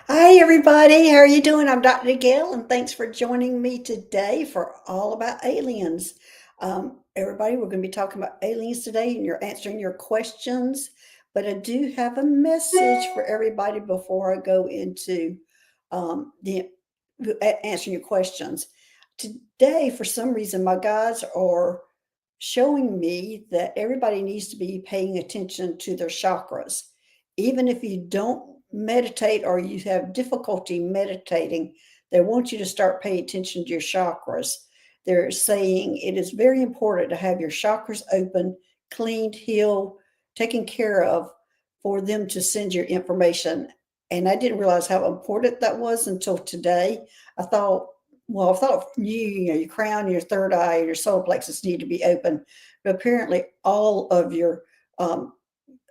Hi, everybody. How are you doing? I'm Dr. Gail, and thanks for joining me today for All About Aliens. Everybody, we're going to be talking about aliens today, and you're answering your questions. But I do have a message for everybody before I go into the answering your questions. Today, for some reason, my guides are showing me that everybody needs to be paying attention to their chakras. Even if you don't meditate or you have difficulty meditating, they want you to start paying attention to your chakras. They're saying it is very important to have your chakras open, cleaned, healed, taken care of for them to send your information. And I didn't realize how important that was until today. I thought, I thought your crown, your third eye, your solar plexus need to be open, but apparently all of your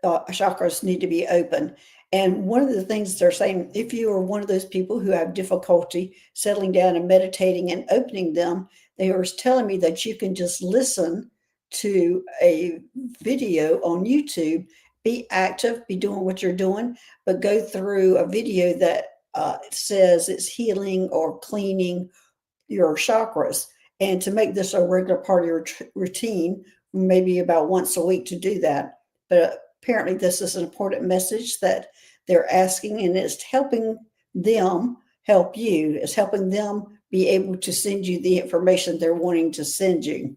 chakras need to be open. And one of the things they're saying, if you are one of those people who have difficulty settling down and meditating and opening them, they were telling me that you can just listen to a video on YouTube, be active, be doing what you're doing, but go through a video that says it's healing or cleaning your chakras. And to make this a regular part of your routine, maybe about once a week to do that. But apparently, this is an important message that they're asking, and it's helping them help you. It's helping them be able to send you the information they're wanting to send you.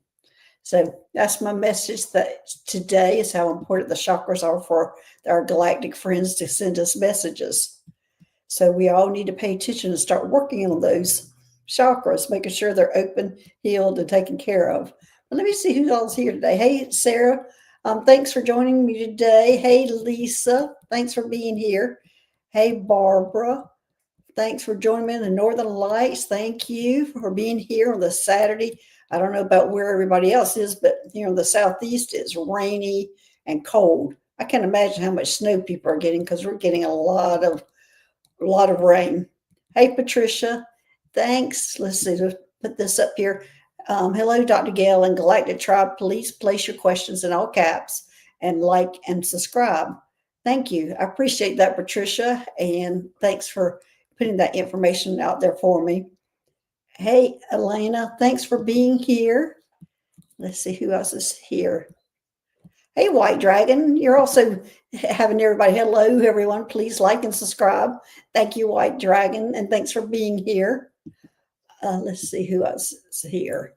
So that's my message that today is how important the chakras are for our galactic friends to send us messages. So we all need to pay attention and start working on those chakras, making sure they're open, healed, and taken care of. But let me see who else here today. Hey, Sarah, thanks for joining me today. Hey, Lisa, thanks for being here. Hey, Barbara, thanks for joining me in the Northern Lights. Thank you for being here on the Saturday. I don't know about where everybody else is, but here in the Southeast, it's rainy and cold. I can't imagine how much snow people are getting because we're getting a lot of rain. Hey, Patricia. Thanks. Let's see, to put this up here. Hello, Dr. Gail and Galactic Tribe. Please place your questions in all caps and like and subscribe. Thank you. I appreciate that, Patricia. And thanks for putting that information out there for me. Hey, Elena, thanks for being here. Let's see who else is here. Hey, White Dragon, you're also having everybody. Hello, everyone. Please like and subscribe. Thank you, White Dragon, and thanks for being here. Let's see who else is here.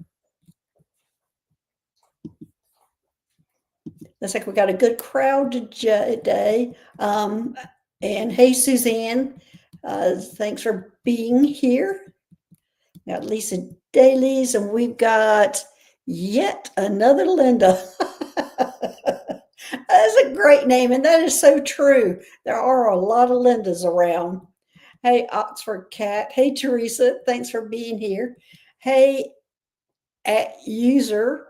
Looks like we got a good crowd today. And hey, Suzanne, thanks for being here. We got Lisa Dailies, and we've got yet another Linda. That's a great name, and that is so true. There are a lot of Lindas around. Hey, Oxford Cat. Hey, Teresa. Thanks for being here. Hey, at user.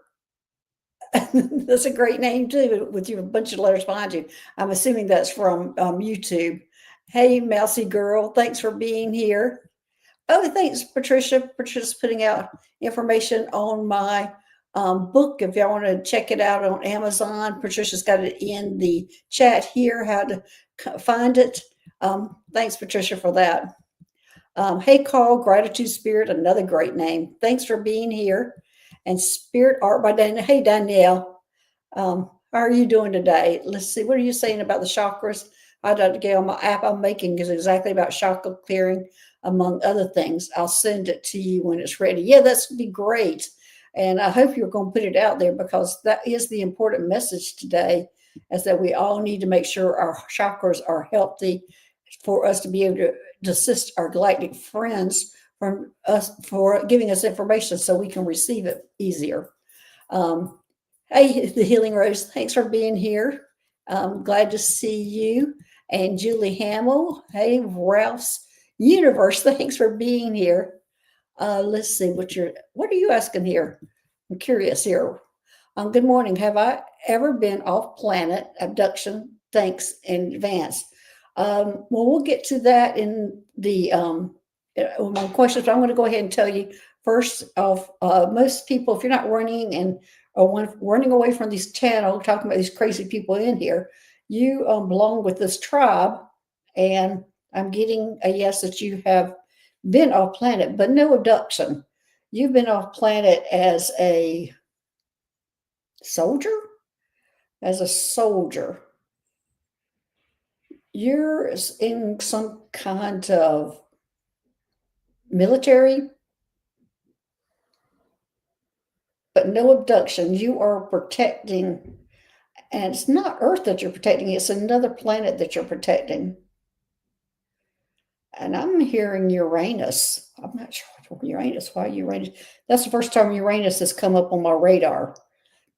That's a great name too, with a bunch of letters behind you. I'm assuming that's from YouTube. Hey, Mousy Girl. Thanks for being here. Oh, thanks, Patricia. Patricia's putting out information on my book. If y'all want to check it out on Amazon, Patricia's got it in the chat here, how to find it. Thanks, Patricia, for that. Hey, Carl, Gratitude Spirit, another great name. Thanks for being here. And Spirit Art by Danielle. Hey, Danielle, how are you doing today? Let's see, what are you saying about the chakras? Hi, Dr. Gail. My app I'm making is exactly about chakra clearing, among other things. I'll send it to you when it's ready. Yeah, that's be great. And I hope you're going to put it out there, because that is the important message today, is that we all need to make sure our chakras are healthy for us to be able to assist our galactic friends from us, for giving us information so we can receive it easier. Hey, the Healing Rose, thanks for being here. Glad to see you. And Julie Hamill, hey, Ralph's Universe, thanks for being here. Let's see what are you asking here? I'm curious here. Good morning. Have I ever been off planet? Abduction? Thanks in advance. Well, we'll get to that in the my questions. But I'm going to go ahead and tell you first off. Most people, if you're not running and running away from this channel, talking about these crazy people in here, you belong with this tribe, and I'm getting a yes that you have been off planet, but no abduction. You've been off planet as a soldier? As a soldier. You're in some kind of military, but no abduction. You are protecting, and it's not Earth that you're protecting, it's another planet that you're protecting. And I'm hearing Uranus. I'm not sure Uranus. Why Uranus? That's the first time Uranus has come up on my radar.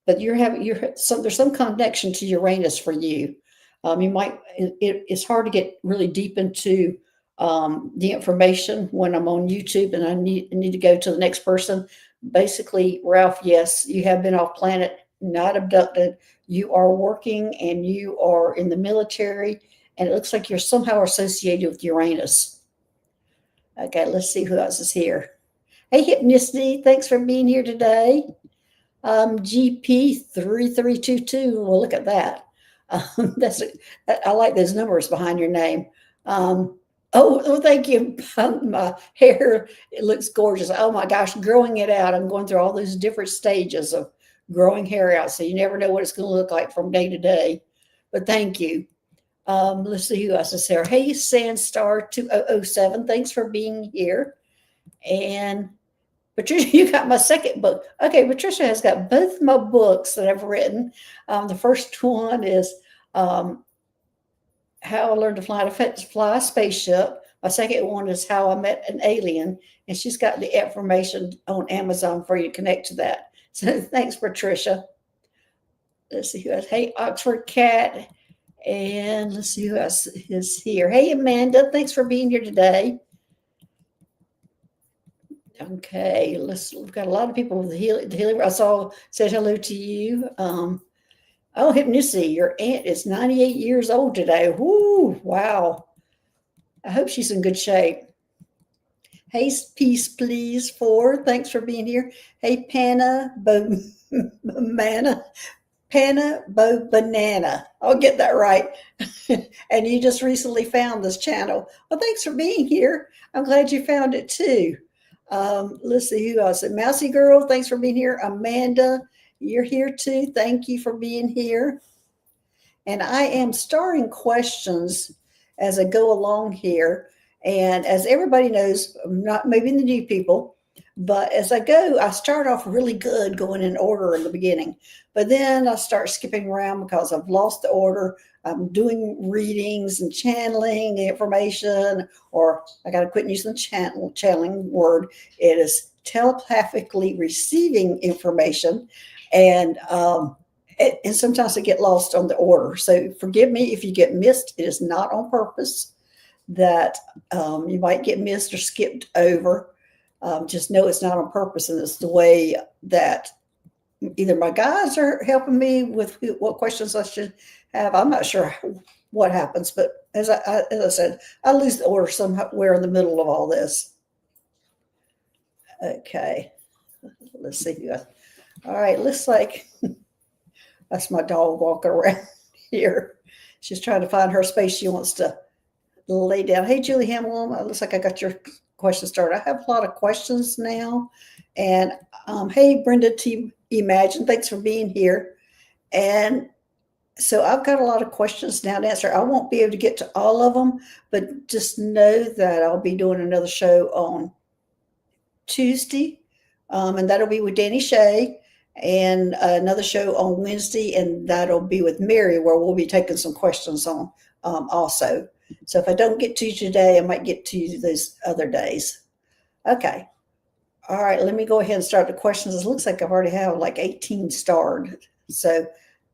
But there's some connection to Uranus for you. You might it's hard to get really deep into the information when I'm on YouTube and I need to go to the next person. Basically, Ralph, yes, you have been off planet, not abducted. You are working and you are in the military, and it looks like you're somehow associated with Uranus. Okay, let's see who else is here. Hey, Hypnicity, thanks for being here today. GP3322. Well, look at that. I like those numbers behind your name. Thank you. My hair, it looks gorgeous. Oh my gosh, growing it out. I'm going through all those different stages of growing hair out, so you never know what it's going to look like from day to day. But thank you. Let's see who else is there. Hey, Sandstar2007. Thanks for being here. And Patricia, you got my second book. Okay, Patricia has got both my books that I've written. The first one is How I Learned to Fly a Spaceship. My second one is How I Met an Alien. And she's got the information on Amazon for you to connect to that. So thanks, Patricia. Let's see who else. Hey, Oxford Cat. And let's see who else is here. Hey, Amanda. Thanks for being here today. Okay, we've got a lot of people with the healing. I said hello to you. Hypnicity, your aunt is 98 years old today. Woo, wow. I hope she's in good shape. Hey, Peace Please 4, thanks for being here. Hey, Panna Bo Banana. I'll get that right. And you just recently found this channel. Well, thanks for being here. I'm glad you found it too. Let's see who else. Mousy Girl, thanks for being here. Amanda, you're here too. Thank you for being here. And I am starring questions as I go along here. And as everybody knows, not maybe the new people, but as I go, I start off really good going in order in the beginning. But then I start skipping around because I've lost the order. I'm doing readings and channeling information, or I got to quit using the channeling word. It is telepathically receiving information. And sometimes I get lost on the order. So forgive me if you get missed. It is not on purpose that you might get missed or skipped over. Just know it's not on purpose, and it's the way that either my guides are helping me with what questions I should have. I'm not sure what happens, but as I said, I lose the order somewhere in the middle of all this. Okay, let's see. All right, looks like that's my dog walking around here. She's trying to find her space. She wants to lay down. Hey, Julie Hamlin, it looks like I got your question started. I have a lot of questions now. And hey, Brenda T. Imagine, thanks for being here. And so I've got a lot of questions now to answer. I won't be able to get to all of them, but just know that I'll be doing another show on Tuesday, and that'll be with Danny Shea, and another show on Wednesday, and that'll be with Mary, where we'll be taking some questions on also. So if I don't get to you today, I might get to you those other days. Okay. All right, let me go ahead and start the questions. It looks like I've already have like 18 starred. So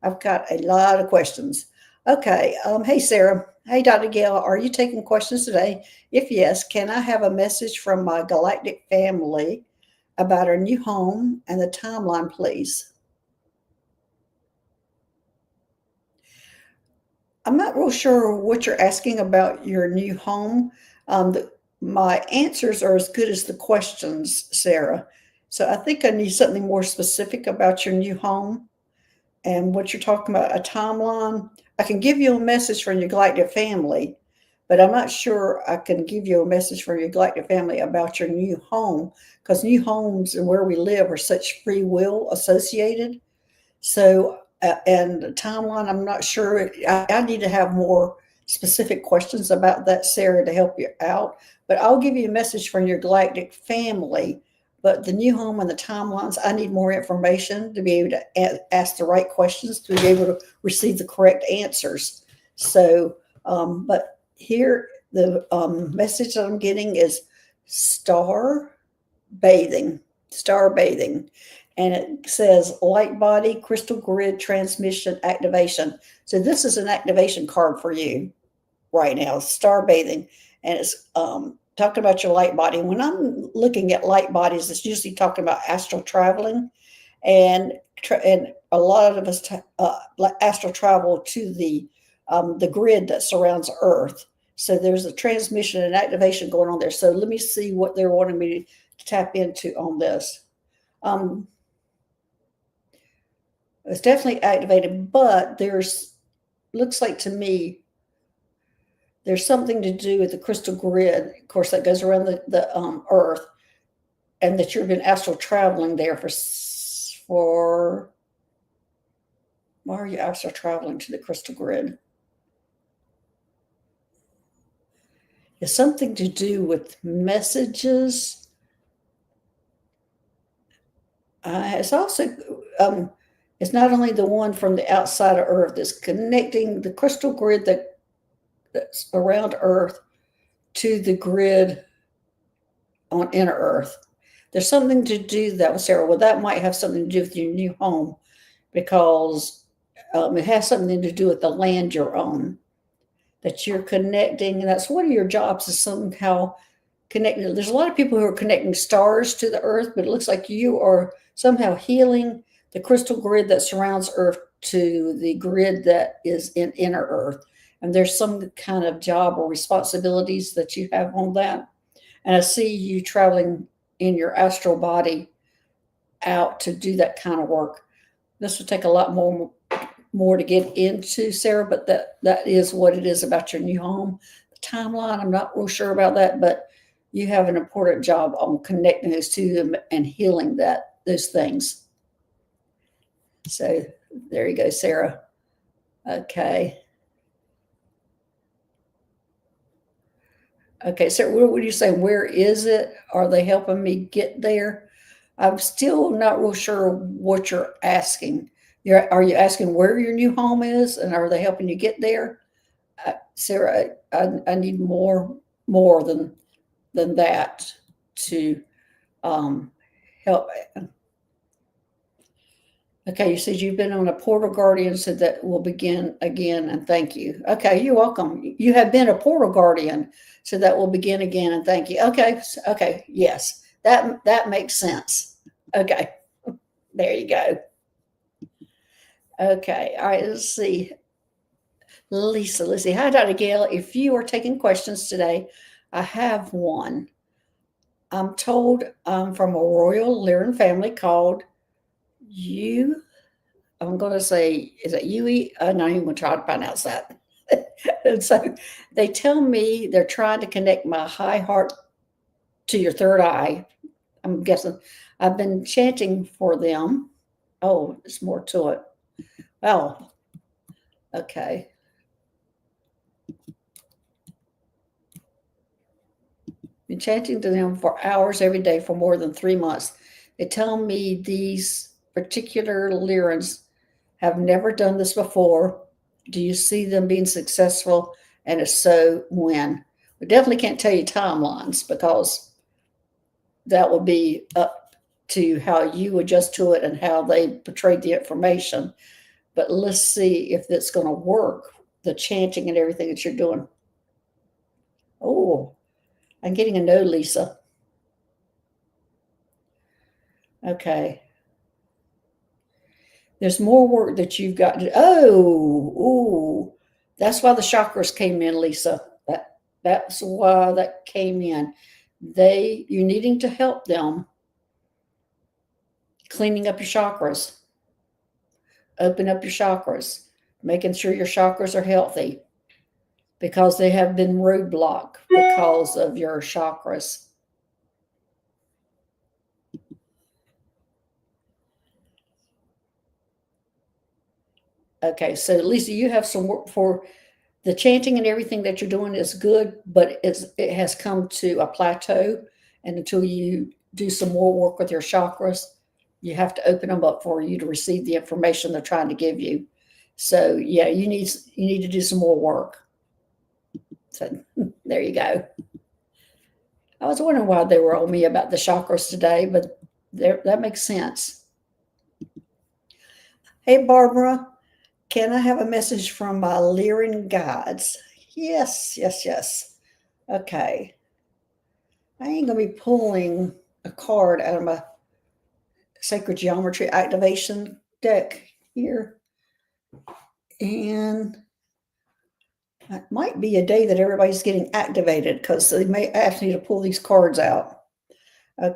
I've got a lot of questions. Okay. Hey, Sarah. Hey, Dr. Gail, are you taking questions today? If yes, can I have a message from my Galactic family about our new home and the timeline, please? I'm not real sure what you're asking about your new home. My answers are as good as the questions, Sarah. So I think I need something more specific about your new home and what you're talking about, a timeline. I can give you a message from your Galactic family, but I'm not sure I can give you a message from your galactic family about your new home, because new homes and where we live are such free will associated. So, and the timeline, I'm not sure. I need to have more specific questions about that, Sarah, to help you out. But I'll give you a message from your galactic family. But the new home and the timelines, I need more information to be able to ask the right questions, to be able to receive the correct answers. So, but here, the message that I'm getting is star bathing, star bathing. And it says light body, crystal grid transmission activation. So this is an activation card for you right now, star bathing. And it's talking about your light body. When I'm looking at light bodies, it's usually talking about astral traveling. And a lot of us astral travel to the grid that surrounds Earth. So there's a transmission and activation going on there. So let me see what they're wanting me to tap into on this. It's definitely activated, but looks like to me, there's something to do with the crystal grid, of course, that goes around the Earth, and that you've been astral traveling there for. Why are you astral traveling to the crystal grid? It's something to do with messages. It's also, it's not only the one from the outside of Earth, it's connecting the crystal grid that's around Earth to the grid on inner Earth. There's something to do that with Sarah. Well, that might have something to do with your new home, because it has something to do with the land you're on, that you're connecting. And that's one of your jobs, is somehow connecting. There's a lot of people who are connecting stars to the Earth, but it looks like you are somehow healing the crystal grid that surrounds Earth to the grid that is in inner Earth. And there's some kind of job or responsibilities that you have on that. And I see you traveling in your astral body out to do that kind of work. This would take a lot more to get into, Sarah, but that is what it is about your new home. The timeline, I'm not real sure about that, but you have an important job on connecting those two and healing those things. So there you go, Sarah. Okay. Okay, so what would you say? Where is it? Are they helping me get there? I'm still not real sure what you're asking. Are you asking where your new home is, and are they helping you get there? Sarah, I need more than that to help. Okay, you said you've been on a portal guardian, so that will begin again, and thank you. Okay, you're welcome. You have been a portal guardian, so that will begin again, and thank you. Okay, yes, that makes sense. Okay, there you go. Okay, all right, let's see. Lisa, let's see. Hi, Dr. Gail. If you are taking questions today, I have one. I'm told I'm from a royal Lyran family called you. I'm going to say, is it Yui? I'm not even going to try to pronounce that. And so they tell me they're trying to connect my high heart to your third eye. I'm guessing I've been chanting for them. Oh, there's more to it. Oh, okay. Been chanting to them for hours every day for more than 3 months. They tell me these particular Lyrans have never done this before. Do you see them being successful? And if so, when? We definitely can't tell you timelines, because that will be up to how you adjust to it and how they portray the information. But let's see if it's going to work, the chanting and everything that you're doing. Oh, I'm getting a no, Lisa. Okay. There's more work that you've got to. Oh, that's why the chakras came in, Lisa. That's why that came in. You're needing to help them cleaning up your chakras, open up your chakras, making sure your chakras are healthy. because they have been roadblocked because of your chakras. Okay, so Lisa, you have some work for the chanting and everything that you're doing is good, but it has come to a plateau. And until you do some more work with your chakras, you have to open them up for you to receive the information they're trying to give you. So yeah, you need to do some more work. So there you go. I was wondering why they were on me about the chakras today, but that makes sense. Hey, Barbara, can I have a message from my Lyran guides? Yes, yes, yes. Okay. I ain't going to be pulling a card out of my sacred geometry activation deck here. And it might be a day that everybody's getting activated because they may ask me to pull these cards out.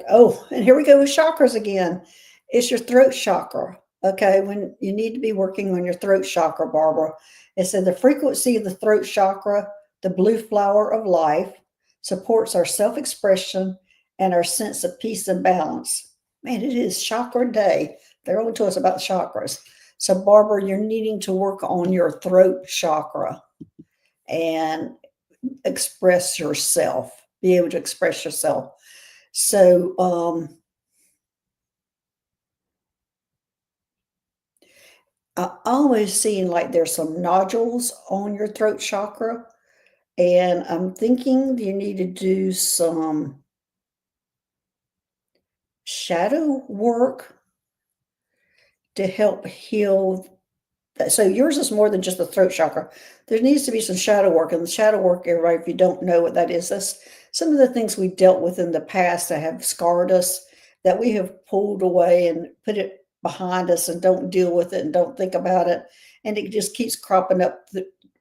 Oh, and here we go with chakras again. It's your throat chakra. Okay, when you need to be working on your throat chakra, Barbara. It said the frequency of the throat chakra, the blue flower of life, supports our self-expression and our sense of peace and balance. Man, it is chakra day. They're on to us about chakras. So, Barbara, you're needing to work on your throat chakra and express yourself, be able to express yourself. So, I always seeing like there's some nodules on your throat chakra, and I'm thinking you need to do some shadow work to help heal. So yours is more than just the throat chakra. There needs to be some shadow work, and the shadow work, everybody, if you don't know what that is, that's some of the things we dealt with in the past that have scarred us, that we have pulled away and put it behind us and don't deal with it and don't think about it. And it just keeps cropping up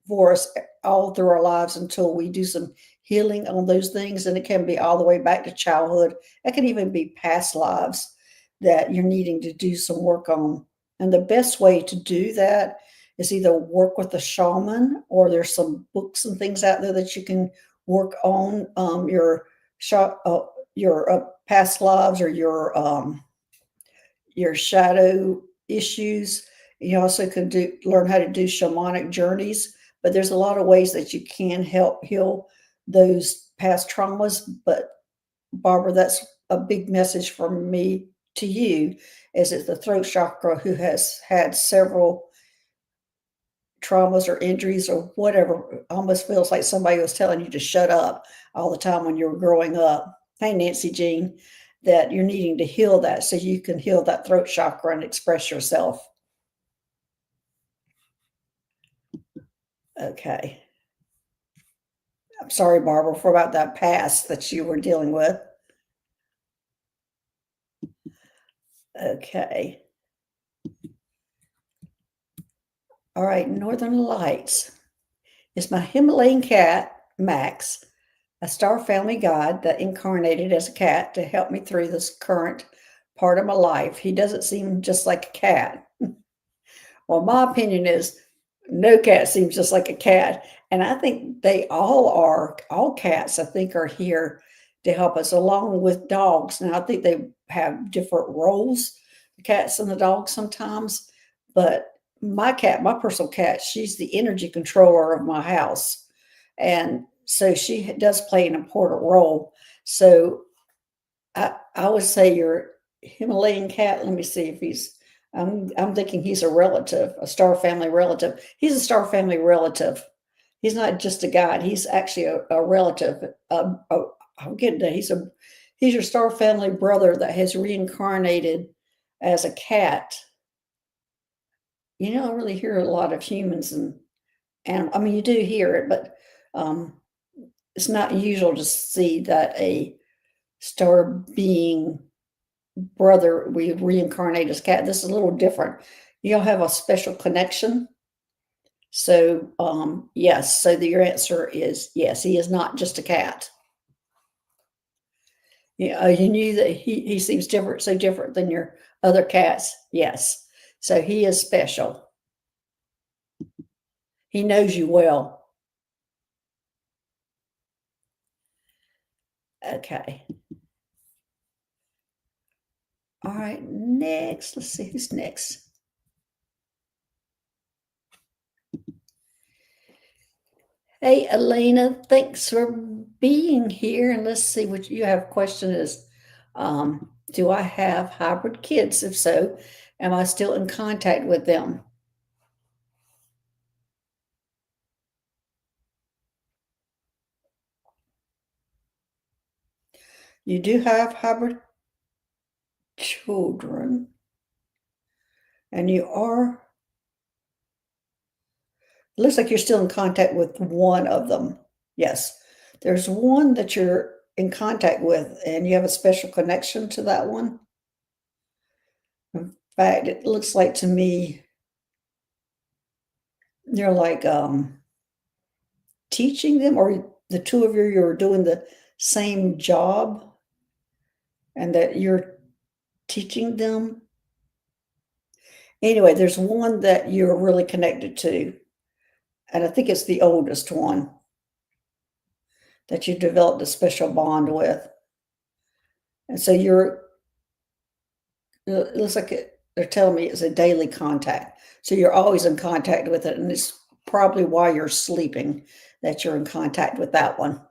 for us all through our lives until we do some healing on those things. And it can be all the way back to childhood. It can even be past lives that you're needing to do some work on. And the best way to do that is either work with a shaman, or there's some books and things out there that you can work on your past lives or your shadow issues. You also can learn how to do shamanic journeys, but there's a lot of ways that you can help heal those past traumas. But Barbara, that's a big message from me to you, is it's the throat chakra who has had several traumas or injuries or whatever. Almost feels like somebody was telling you to shut up all the time when you were growing up. Hey, Nancy Jean, that you're needing to heal that so you can heal that throat chakra and express yourself. Okay. I'm sorry, Barbara, for about that past that you were dealing with. Okay. All right, Northern Lights. It's my Himalayan cat, Max, a star family guide that incarnated as a cat to help me through this current part of my life. He doesn't seem just like a cat. Well, my opinion is no cat seems just like a cat. And I think they all are, all cats, I think, are here to help us along with dogs. Now, I think they have different roles, the cats and the dogs sometimes. But my cat, my personal cat, she's the energy controller of my house. And so she does play an important role. So I would say your Himalayan cat, let me see if he's, I'm thinking he's a relative, a star family relative. He's a star family relative. He's not just a guide. He's actually a relative. I'm getting that he's your star family brother that has reincarnated as a cat. You don't really hear a lot of humans and I mean, you do hear it, but it's not usual to see that a star being brother we reincarnate as cat. This is a little different. You'll have a special connection. So yes, so your answer is yes, he is not just a cat. Yeah, you knew that he seems different, so different than your other cats. Yes, so he is special. He knows you well. Okay. All right, next. Let's see who's next. Hey, Elena, thanks for being here. And let's see what you have. Question is, do I have hybrid kids? If so, am I still in contact with them? You do have hybrid children, and you are, it looks like you're still in contact with one of them. Yes, there's one that you're in contact with, and you have a special connection to that one. In fact, it looks like to me you're like teaching them, or the two of you you're doing the same job, and that you're teaching them. Anyway, there's one that you're really connected to, and I think it's the oldest one that you developed a special bond with. And so it looks like they're telling me it's a daily contact. So you're always in contact with it. And it's probably while you're sleeping that you're in contact with that one.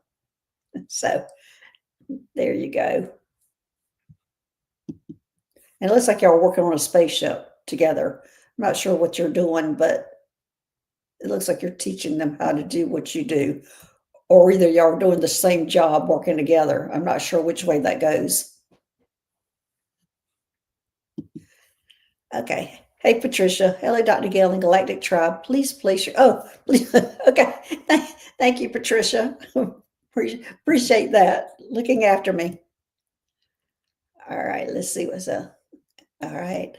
So there you go. And it looks like y'all are working on a spaceship together. I'm not sure what you're doing, but it looks like you're teaching them how to do what you do. Or either y'all are doing the same job working together. I'm not sure which way that goes. Okay. Hey, Patricia. Hello, Dr. Gail and Galactic Tribe. Please place your, oh, please. Okay. Thank you, Patricia. Appreciate that. Looking after me. All right. Let's see what's up. All right.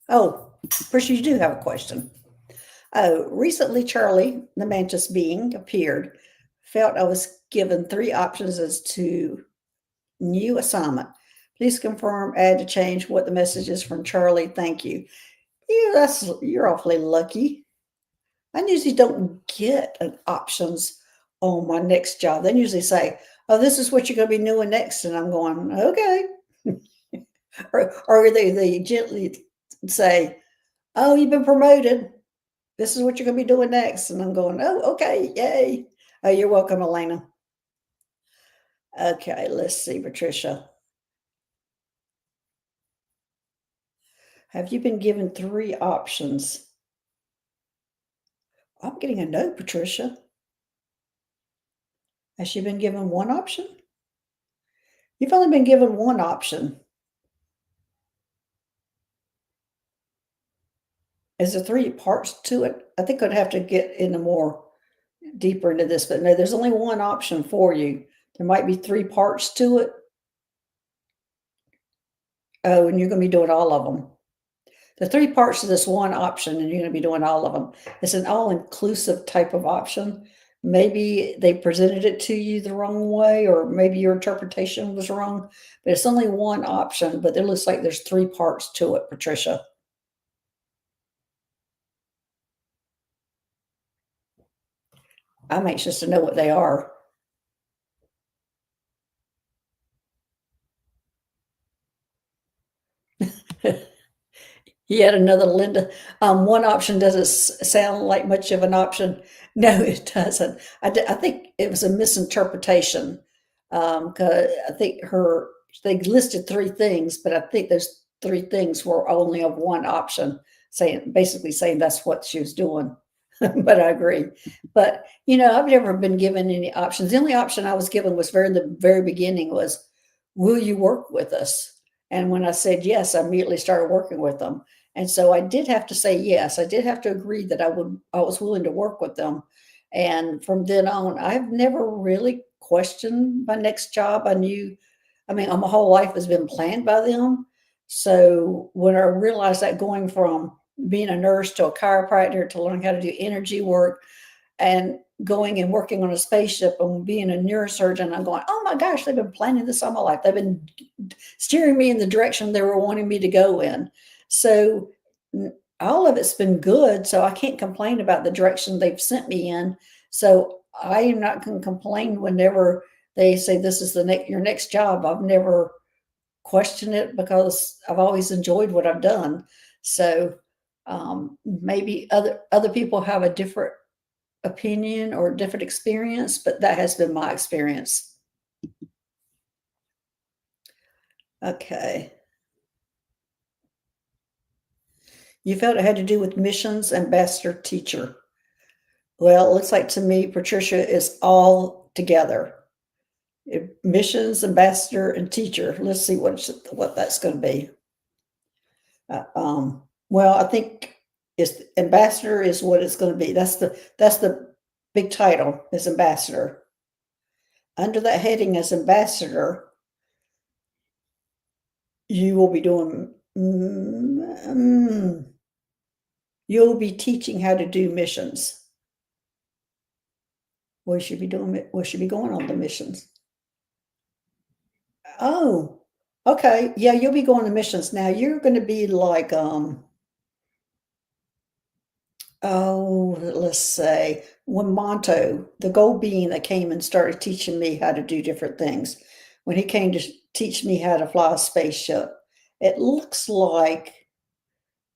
Oh, Patricia, you do have a question. Oh, recently, Charlie, the mantis being, appeared. Felt I was given 3 options as to new assignment. Please confirm, add to change what the message is from Charlie. Thank you. Yeah, you're awfully lucky. I usually don't get options on my next job. They usually say, "Oh, this is what you're going to be doing next," and I'm going, "Okay," or they gently say, "Oh, you've been promoted. This is what you're going to be doing next," and I'm going, "Oh, okay, yay!" Oh, you're welcome, Elena. Okay, let's see, Patricia. Have you been given 3 options? I'm getting a no, Patricia. Has she been given 1 option? You've only been given 1 option. Is there 3 parts to it? I think I'd have to get into more deeper into this, but no, there's only 1 option for you. There might be 3 parts to it. Oh, and you're gonna be doing all of them. The 3 parts to this 1 option, and you're gonna be doing all of them. It's an all-inclusive type of option. Maybe they presented it to you the wrong way, or maybe your interpretation was wrong, but it's only 1 option, but it looks like there's 3 parts to it, Patricia. I'm anxious to know what they are. Yet another Linda. 1 option doesn't sound like much of an option. No, it doesn't. I think it was a misinterpretation. 'Cause I think they listed 3 things, but I think those 3 things were only of 1 option, basically saying that's what she was doing. But I agree. But, I've never been given any options. The only option I was given was in the very beginning was, "Will you work with us?" And when I said yes, I immediately started working with them. And so I did have to say yes. I did have to agree that I was willing to work with them. And from then on, I've never really questioned my next job. My whole life has been planned by them. So when I realized that going from being a nurse to a chiropractor to learning how to do energy work and going and working on a spaceship and being a neurosurgeon, I'm going, oh my gosh, they've been planning this all my life. They've been steering me in the direction they were wanting me to go in. So all of it's been good. So I can't complain about the direction they've sent me in. So I am not going to complain whenever they say this is your next job. I've never questioned it because I've always enjoyed what I've done. So maybe other people have a different opinion or different experience, but that has been my experience. Okay. You felt it had to do with missions, ambassador, teacher. Well, it looks like to me, Patricia is all together. Missions, ambassador, and teacher. Let's see what that's going to be. Well, I think it's ambassador is what it's going to be. That's the big title is ambassador. Under that heading as ambassador, you will be doing. You'll be teaching how to do missions. What should be doing? What should be going on the missions? Oh, okay. Yeah, you'll be going to missions. Now you're going to be like, let's say when Monto, the gold being that came and started teaching me how to do different things, when he came to teach me how to fly a spaceship, it looks like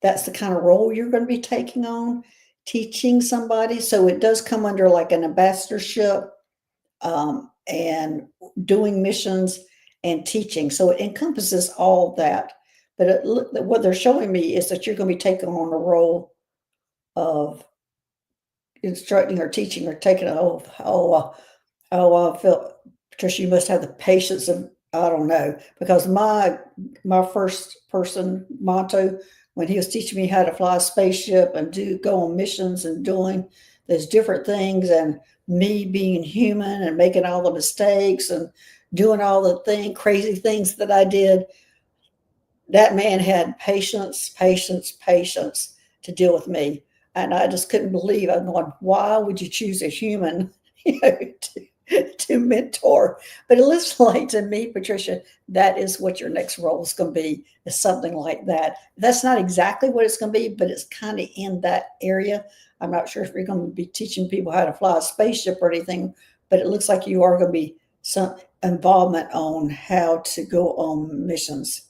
that's the kind of role you're going to be taking on, teaching somebody. So it does come under like an ambassadorship, and doing missions and teaching. So it encompasses all that. But what they're showing me is that you're going to be taking on a role of instructing or teaching or taking I feel, Patricia, you must have the patience of, I don't know, because my first person, Monto, when he was teaching me how to fly a spaceship and go on missions and doing those different things, and me being human and making all the mistakes and doing all the crazy things that I did, that man had patience to deal with me. And I just couldn't believe. I'm going, why would you choose a human, to mentor? But it looks like to me, Patricia, that is what your next role is going to be, is something like that. That's not exactly what it's going to be, but it's kind of in that area. I'm not sure if you're going to be teaching people how to fly a spaceship or anything, but it looks like you are going to be some involvement on how to go on missions.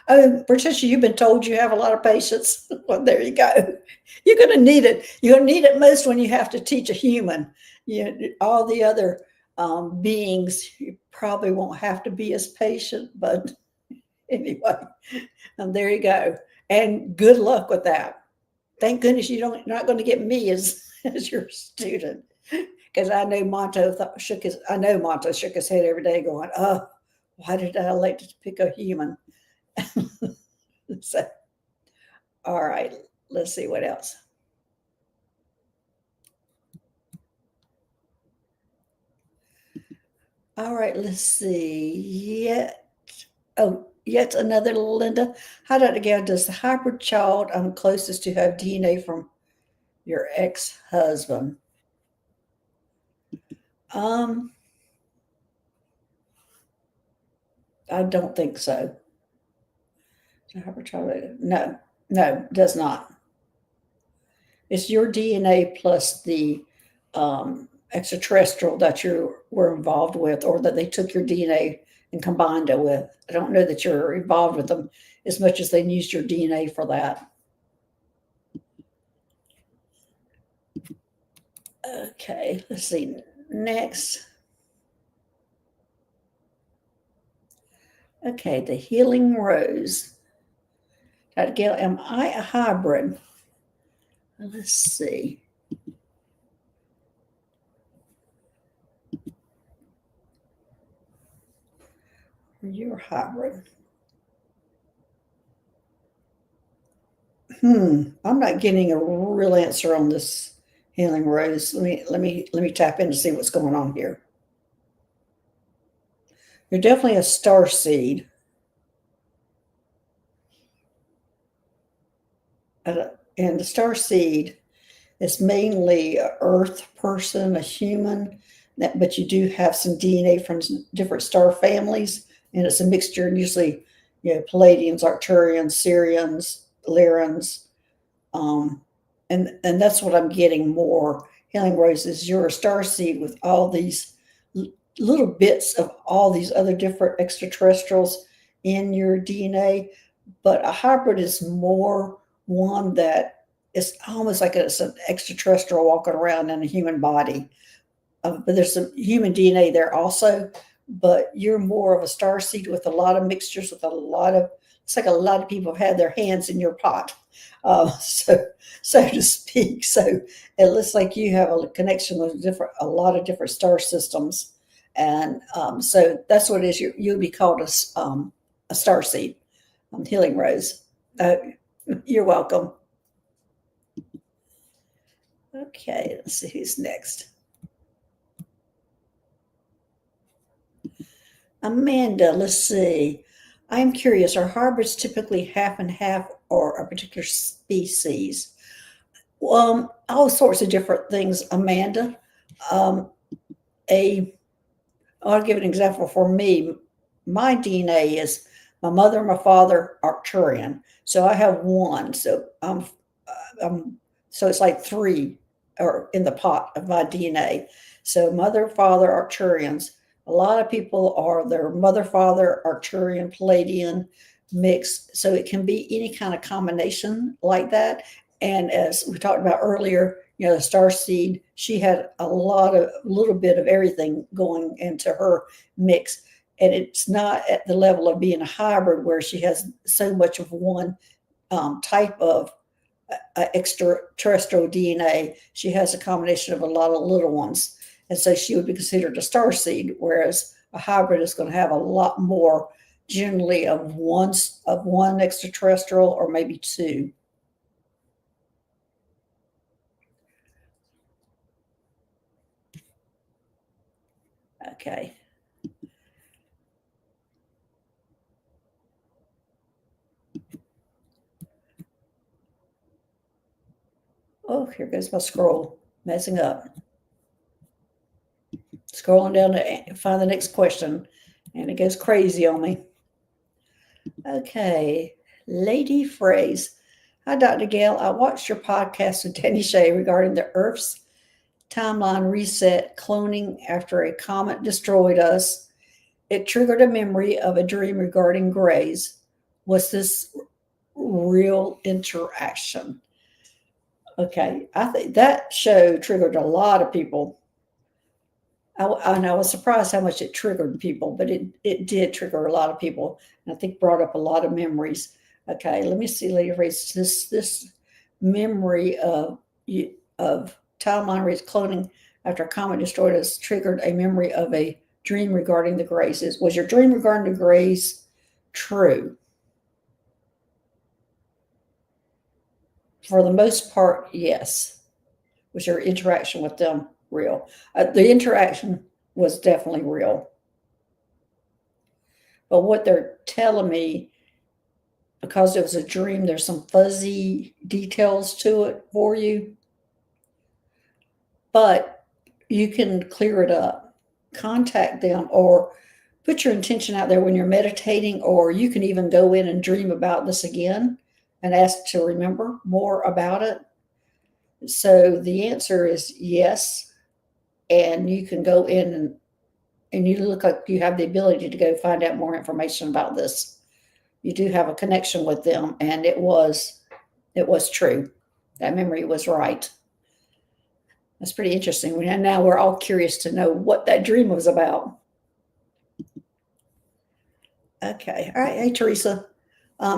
Oh, Patricia, you've been told you have a lot of patience. Well, there you go. You're going to need it. You're going to need it most when you have to teach a human. All the other beings, you probably won't have to be as patient, but anyway, there you go. And good luck with that. Thank goodness you're not going to get me as your student, because I know Monto shook his head every day, going, "Oh, why did I elect to pick a human?" So, all right, let's see what else. All right, let's see. Yet another Linda. How did it go? Does the hybrid child I'm closest to have DNA from your ex-husband? I don't think so. Hybrid child, no, does not. It's your DNA plus the extraterrestrial that you were involved with, or that they took your DNA and combined it with. I don't know that you're involved with them as much as they used your DNA for that. Okay, let's see. Next. Okay, the healing rose. Gail, am I a hybrid? Let's see. You're a hybrid. I'm not getting a real answer on this healing rose. Let me tap in to see what's going on here. You're definitely a star seed. And the star seed is mainly an earth person, a human, but you do have some DNA from some different star families, and it's a mixture, usually, Palladians, Arcturians, Sirians, Lyrans, and that's what I'm getting more Healing Roses, you're a star seed with all these little bits of all these other different extraterrestrials in your DNA. But a hybrid is more one that is almost like it's an extraterrestrial walking around in a human body. But there's some human DNA there also. But you're more of a star seed with a lot of mixtures, with a lot of, it's like a lot of people have had their hands in your pot, so to speak. So it looks like you have a connection with a lot of different star systems, and so that's what it is. You'll be called a star seed, Healing Rose. You're welcome. Okay, let's see who's next. Amanda, let's see. I'm curious, are hybrids typically half and half or a particular species? All sorts of different things, Amanda. I'll give an example for me. My DNA is my mother and my father Arcturian. So I have one. So so it's like three are in the pot of my DNA. So mother, father, Arcturians. A lot of people are their mother, father, Arcturian, Palladian mix. So it can be any kind of combination like that. And as we talked about earlier, the star seed, she had a little bit of everything going into her mix. And it's not at the level of being a hybrid where she has so much of one type of extraterrestrial DNA. She has a combination of a lot of little ones. And so she would be considered a star seed, whereas a hybrid is going to have a lot more, generally of one extraterrestrial or maybe two. Okay. Oh, here goes my scroll, messing up. Scrolling down to find the next question, and it goes crazy on me. Okay, Lady Fraze. Hi, Dr. Gail. I watched your podcast with Danny Shea regarding the Earth's timeline reset cloning after a comet destroyed us. It triggered a memory of a dream regarding grays. Was this real interaction? Okay, I think that show triggered a lot of people. And I was surprised how much it triggered people, but it did trigger a lot of people, and I think brought up a lot of memories. Okay, let me see, Lady Race. This memory of timeline race cloning after a comet destroyed us triggered a memory of a dream regarding the Greys. Was your dream regarding the Greys true? For the most part, yes. Was your interaction with them real? The interaction was definitely real. But what they're telling me, because it was a dream, there's some fuzzy details to it for you. But you can clear it up. Contact them or put your intention out there when you're meditating, or you can even go in and dream about this again and ask to remember more about it. So the answer is yes. And you can go in and you look like you have the ability to go find out more information about this. You do have a connection with them, and it was true. That memory was right. That's pretty interesting. And now we're all curious to know what that dream was about. Okay. All right. Hey, Teresa,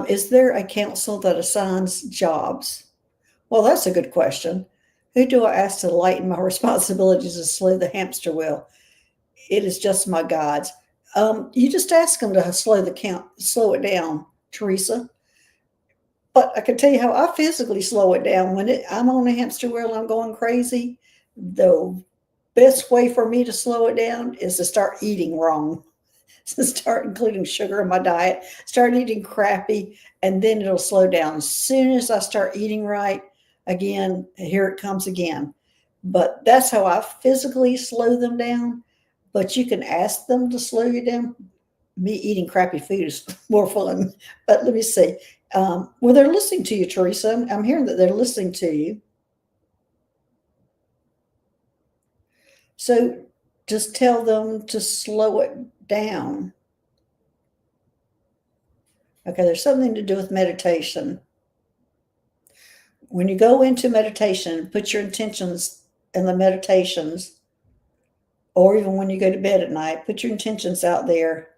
is there a council that assigns jobs? Well, that's a good question. Who do I ask to lighten my responsibilities to slow the hamster wheel? It is just my guides. You just ask them to slow it down, Teresa. But I can tell you how I physically slow it down. When I'm on a hamster wheel and I'm going crazy, the best way for me to slow it down is to start eating wrong. So start including sugar in my diet, start eating crappy, and then it'll slow down. As soon as I start eating right, again, here it comes again. But that's how I physically slow them down. But you can ask them to slow you down. Me eating crappy food is more fun. But let me see. Well, they're listening to you, Teresa. I'm hearing that they're listening to you. So just tell them to slow it down. Okay, there's something to do with meditation. When you go into meditation, put your intentions in the meditations, or even when you go to bed at night, put your intentions out there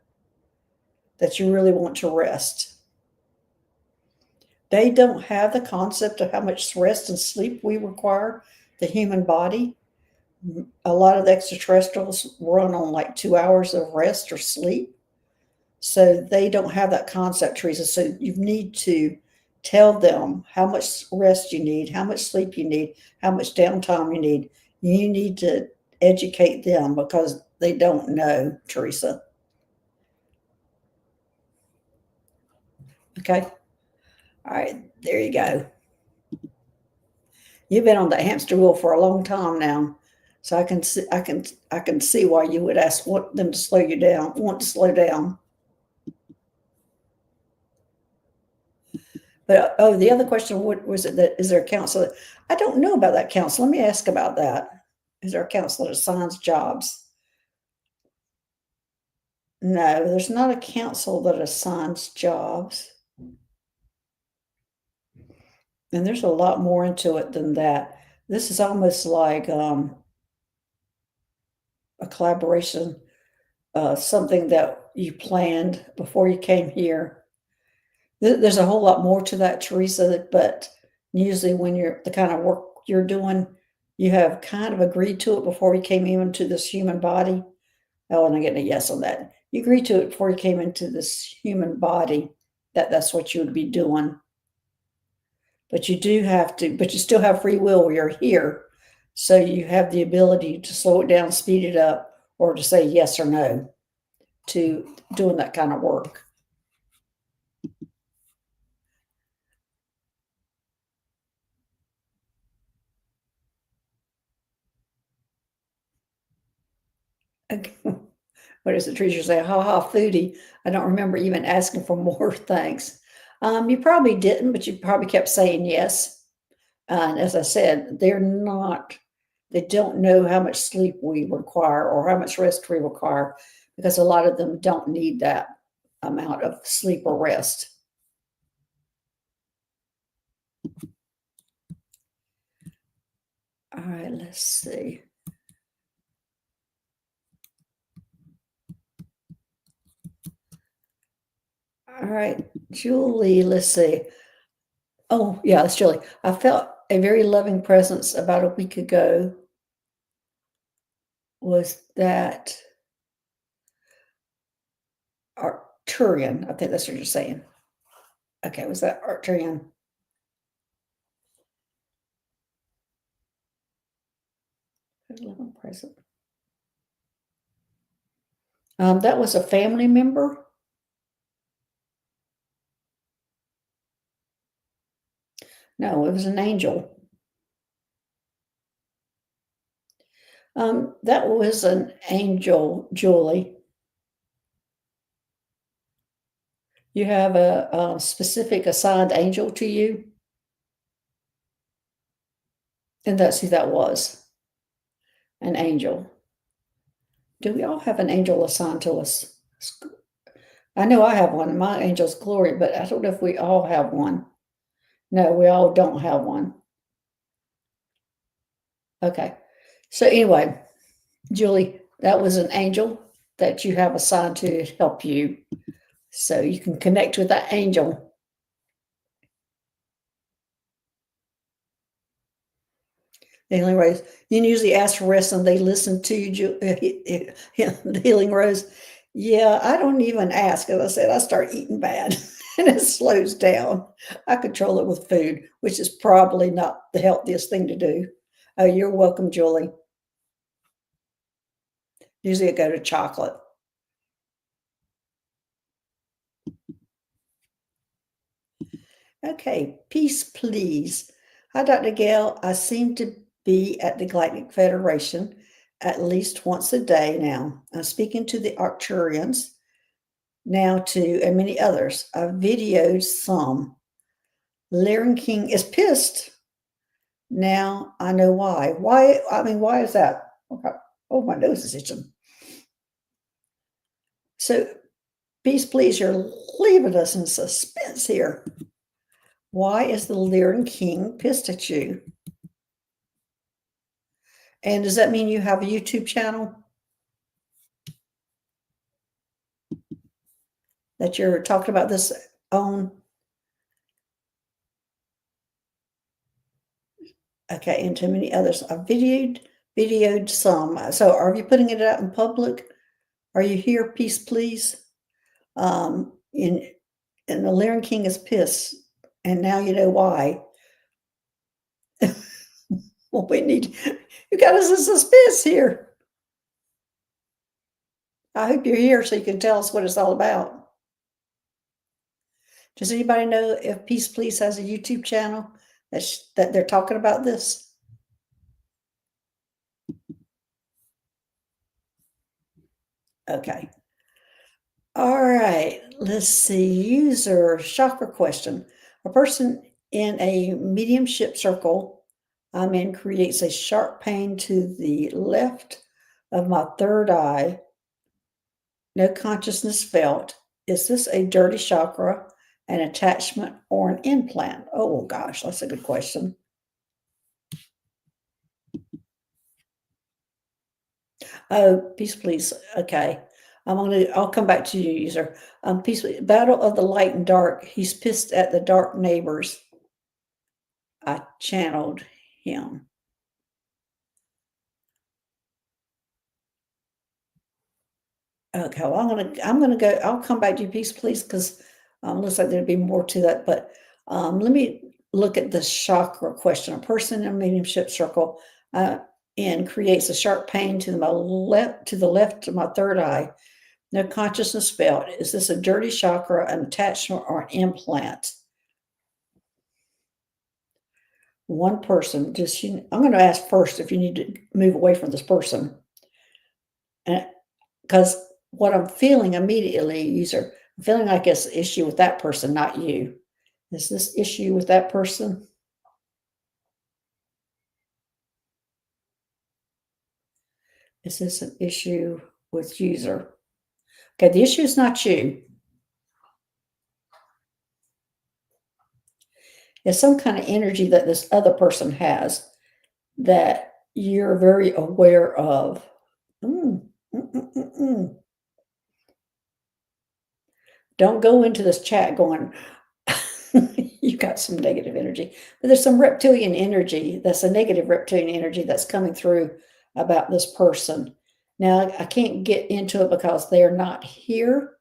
that you really want to rest. They don't have the concept of how much rest and sleep we require, the human body. A lot of the extraterrestrials run on like 2 hours of rest or sleep. So they don't have that concept, Teresa. So you need to tell them how much rest you need, how much sleep you need, how much downtime you need. You need to educate them because they don't know, Teresa. Okay. All right. There you go. You've been on the hamster wheel for a long time now. So I can see why you would want them to slow you down, want to slow down. But the other question, what was it? That is there a counselor? I don't know about that counselor. Let me ask about that. Is there a counselor that assigns jobs? No, there's not a council that assigns jobs. And there's a lot more into it than that. This is almost like a collaboration, something that you planned before you came here. There's a whole lot more to that, Teresa, but usually when you're the kind of work you're doing, you have kind of agreed to it before you came into this human body. Oh, and I'm getting a yes on that. You agreed to it before you came into this human body, that's what you would be doing. But you do have to, but you still have free will where you're here. So you have the ability to slow it down, speed it up, or to say yes or no to doing that kind of work. What does the teacher say? Ha ha, foodie. I don't remember even asking for more thanks. You probably didn't, but you probably kept saying yes. And as I said, they don't know how much sleep we require or how much rest we require because a lot of them don't need that amount of sleep or rest. All right, let's see. All right, Julie, let's see. Oh, yeah, it's Julie. I felt a very loving presence about a week ago. Was that Arcturian? I think that's what you're saying. Okay, was that Arcturian? Loving presence. That was a family member. No, it was an angel. That was an angel, Julie. You have a specific assigned angel to you, and that's who that was, an angel. Do we all have an angel assigned to us? I know I have one. My angel's Glory, but I don't know if we all have one. No, we all don't have one. Okay. So anyway, Julie, that was an angel that you have assigned to help you. So you can connect with that angel. The Healing Rose. You usually ask for rest and they listen to you, the Healing Rose. Yeah, I don't even ask. As I said, I start eating bad and it slows down. I control it with food, which is probably not the healthiest thing to do. Oh, you're welcome, Julie. Usually I go to chocolate. Okay, peace, please. Hi, Dr. Gail. I seem to be at the Galactic Federation at least once a day now. I'm speaking to the Arcturians now too, and many others. I've videoed some. Lyran King is pissed. Now I know why. Why? I mean, why is that? Okay. Oh, my nose is itching. So, peace, please, you're leaving us in suspense here. Why is the Lyran King pissed at you? And does that mean you have a YouTube channel that you're talking about this on? Okay, and too many others. I videoed some. So are you putting it out in public? Are you here, peace, please? And the Lyran King is pissed, and now you know why. Well, you got us in suspense here. I hope you're here so you can tell us what it's all about. Does anybody know if Peace Please has a YouTube channel that they're talking about this? Okay. All right. Let's see. User chakra question. A person in a mediumship circle I'm in creates a sharp pain to the left of my third eye. No consciousness felt. Is this a dirty chakra, an attachment, or an implant? Oh gosh, that's a good question. Oh, peace, please. Okay. I'll come back to you, user. Peace, please. Battle of the light and dark. He's pissed at the dark neighbors. I channeled him. Okay, well, I'm gonna go. I'll come back to you, peace, please, because looks like there'd be more to that. But let me look at the chakra question. A person in a mediumship circle and creates a sharp pain to the left of my third eye. No consciousness felt. Is this a dirty chakra, an attachment, or an implant? One person. I'm going to ask first if you need to move away from this person, and because what I'm feeling immediately, user, I'm feeling like it's an issue with that person, not you. Is this issue with that person? Is this an issue with user? Okay, the issue is not you. It's some kind of energy that this other person has that you're very aware of. Mm, mm, mm, mm, mm. Don't go into this chat going, you got some negative energy. But there's some reptilian energy that's a negative reptilian energy that's coming through about this person. Now, I can't get into it because they're not here.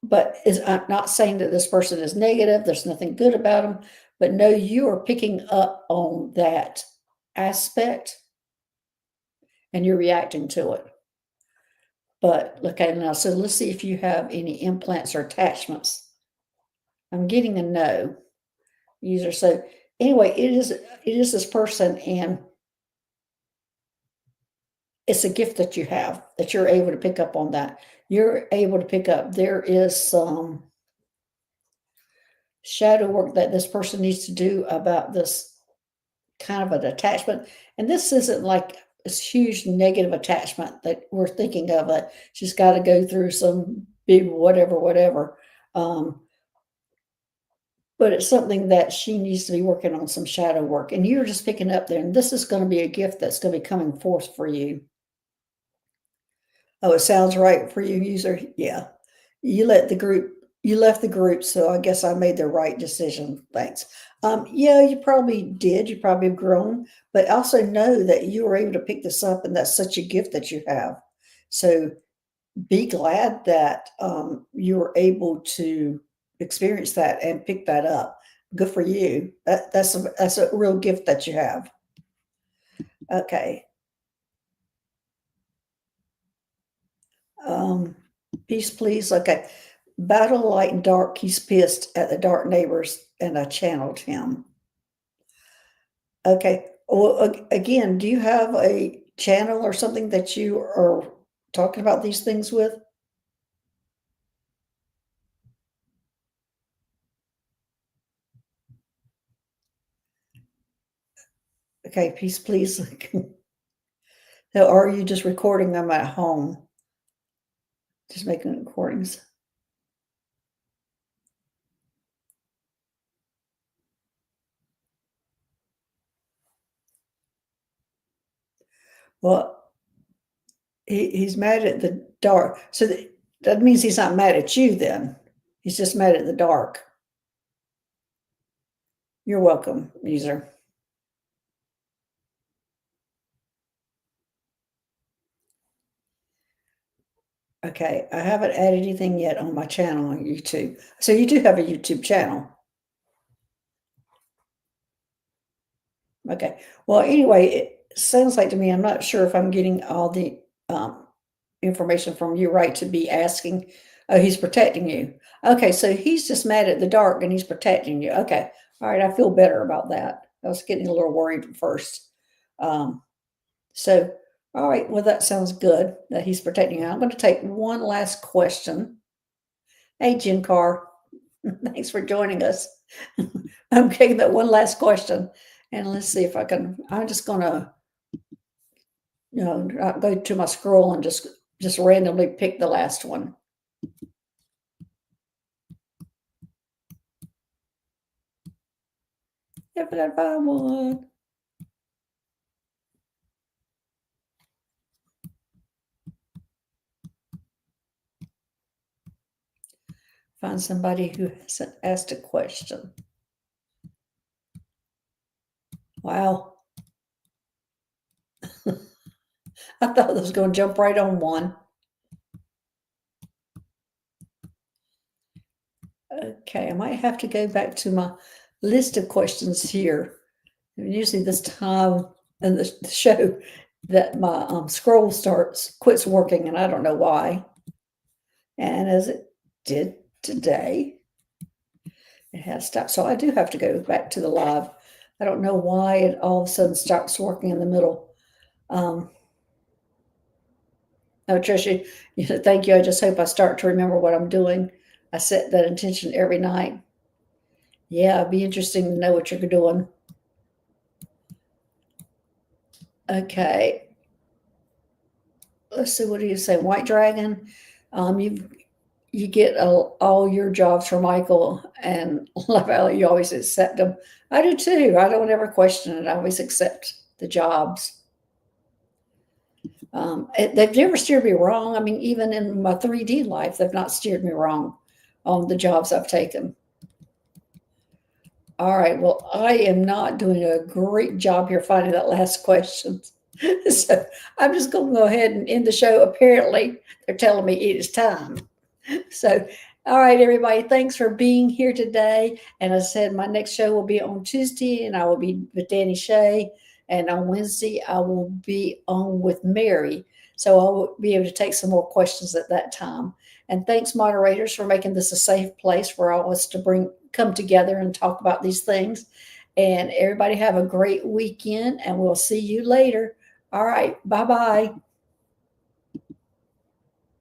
But I'm not saying that this person is negative. There's nothing good about them. But no, you are picking up on that aspect and you're reacting to it. But okay, now, so let's see if you have any implants or attachments. I'm getting a no, user. So anyway, it is this person, and it's a gift that you have that you're able to pick up on that. You're able to pick up there is some shadow work that this person needs to do about this kind of an attachment. And this isn't like this huge negative attachment that we're thinking of. It she's got to go through some big whatever. Um, but it's something that she needs to be working on, some shadow work. And you're just picking up there. And this is going to be a gift that's going to be coming forth for you. Oh, it sounds right for you, user. Yeah. You left the group, so I guess I made the right decision. Thanks. Yeah, you probably did. You probably have grown, but also know that you were able to pick this up, and that's such a gift that you have. So be glad that you were able to experience that and pick that up. Good for you. That's a real gift that you have. Okay. Um, peace, please. Okay. Battle light and dark. He's pissed at the dark neighbors, and I channeled him. Okay. Well, again, do you have a channel or something that you are talking about these things with? Okay, peace, please. So are you just recording them at home? Just making recordings? Well, he's mad at the dark. So that means he's not mad at you then. He's just mad at the dark. You're welcome, user. Okay, I haven't added anything yet on my channel on YouTube. So you do have a YouTube channel. Okay. Well, anyway, it sounds like to me, I'm not sure if I'm getting all the information from you right to be asking. Oh, he's protecting you. Okay, so he's just mad at the dark and he's protecting you. Okay. All right, I feel better about that. I was getting a little worried at first. So, all right, well, that sounds good that he's protecting you. I'm going to take one last question. Hey, Jim Carr, thanks for joining us. I'm taking that one last question, and let's see if I can. I'm just going to, go to my scroll and just randomly pick the last one. If I can find one. Find somebody who hasn't asked a question. Wow. I thought I was going to jump right on one. Okay, I might have to go back to my list of questions here. Usually this time in the show that my scroll quits working, and I don't know why. And as it did today, it has stopped. So I do have to go back to the live. I don't know why it all of a sudden stops working in the middle. Oh, Tricia, thank you. I just hope I start to remember what I'm doing. I set that intention every night. Yeah, it'd be interesting to know what you're doing. Okay. Let's see. What do you say? White Dragon. You get all your jobs from Michael and Lavelle. You always accept them. I do too. I don't ever question it. I always accept the jobs. They've never steered me wrong. I mean, even in my 3D life, they've not steered me wrong on the jobs I've taken. All right. Well, I am not doing a great job here finding that last question. So I'm just going to go ahead and end the show. Apparently, they're telling me it is time. So, all right, everybody, thanks for being here today. And as I said, my next show will be on Tuesday, and I will be with Danny Shea. And on Wednesday, I will be on with Mary. So I will be able to take some more questions at that time. And thanks, moderators, for making this a safe place for all of us to come together and talk about these things. And everybody have a great weekend, and we'll see you later. All right, bye-bye.